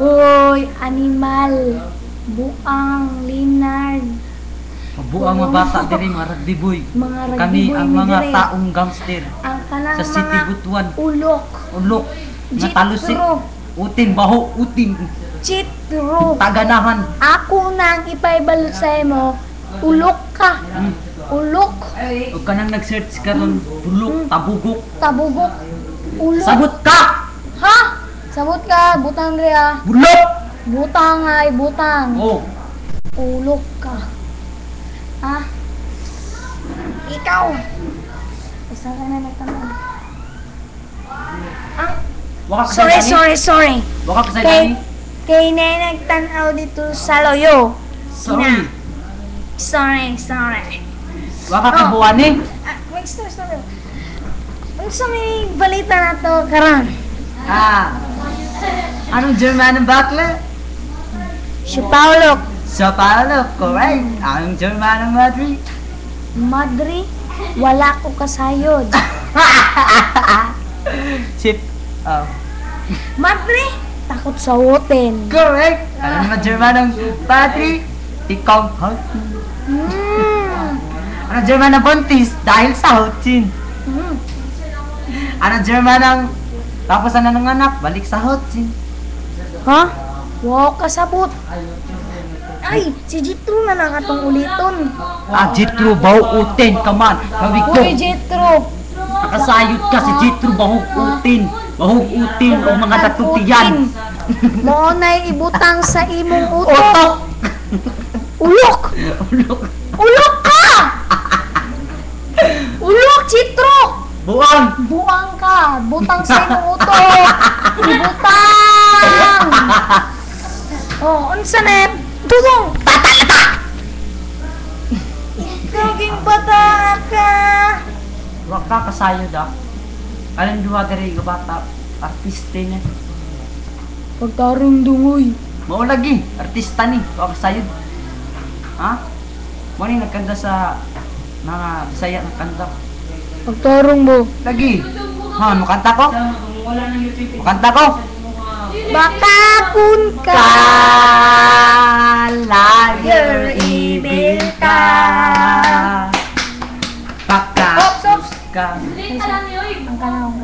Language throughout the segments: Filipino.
Hoy, animal. Buang, Linard. Buang mga bata diri mga rugby boy. Mga rugby Kami boy ang ni mga dire. taong gangster Ang kanang sa City mga Butuan. ulok. Ulok, nga Jitro. talusik, utin, baho, utin, Chitro. taganahan. Ako nang ipaibalot sa imo. Ulok ka. Ulok. Huwag ka nang nag-search karon bulok, tabugok. Tabugok. Ulok. Sabot ka! Ha? Sabot ka. Butang ria. Bulok! Butang ay butang. Oh, Ulok ka. Ha? Ikaw. Isa ka na nagtanong. Ah, waka ka sorry. Waka ka sa Kay, dani? kay na nagtanaw dito sa loyo. Sorry. Sorry. Waka ka Oh. buwan eh. Wait, sorry. Ano sa may balita na to, karon? Anong German ang bakla? Si Paolo. Sa Paolo, correct. Anong German ang Madrid? Madri, wala ko kasayod. Si, Madri, takot sa woten. correct. Anong mga German ang Patrick? Ikaw, Hmm. Anong German ang Buntis? Dahil sa Hotchin. Hmm. Anong German ang tapos na ng anak? Balik sa Hotchin. Ha? Wow, kasabot. Ay, si Jitro na lang atong uliton. Jitro, baho utin, kaman. Kawig ko. Uy, Jitro. Nakasayod ka si Jitro, bahog utin. Bahog utin o mga datutiyan. Mo na'y ibutang sa imong utok. Otok! Ulok! Ulok! Ulok ka! Ulok, Jitro! Buang! Buang ka! Butang sa imong utok! Butang! Oh, unsa na? Tutong! Kaging bata ka! Wag ka kasayod Alam duwa diri ka bata, artista niya. Pagtarong dungoy. Mao lagi, artista ni, wag kasayod. Ha? Mo ni nagkanta sa mga Bisaya ng kanta. Pagtarong mo. Lagi. Ha, makanta ko? Makanta ko? Baka kun ka! Liar, ibil ka. Baka Ops, ops! ka. Ang kanang.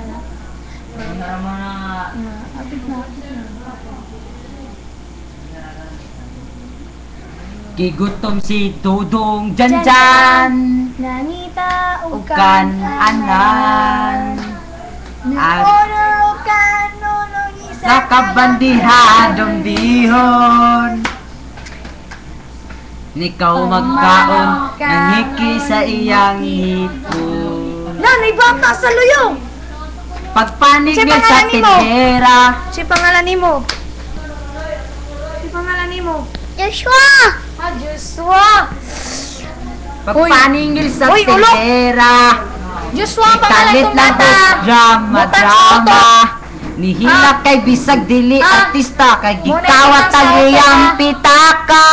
Mga Apit na. gigutom si Dudong Janjan. Nangita Ukan anan. Order ukan nunong isa. Nakabandihadong bihon. Nikaw magkaon nangiki sa iyang hipon. Nanay bata sa luyong! Pagpanig Si niya sa pangalan nimo? tindera. Si pangalan nimo? Si pangalan nimo? Joshua! Ah, Joshua! Pagpaningil sa Uy, ulo! tindera. Joshua, pangalan Ikalit kong lang bata! drama, Butan sa drama. auto. Nihilak kay bisag dili Ah. artista kay Muna gikawat ilang sa ang auto, iyang ah. pitaka.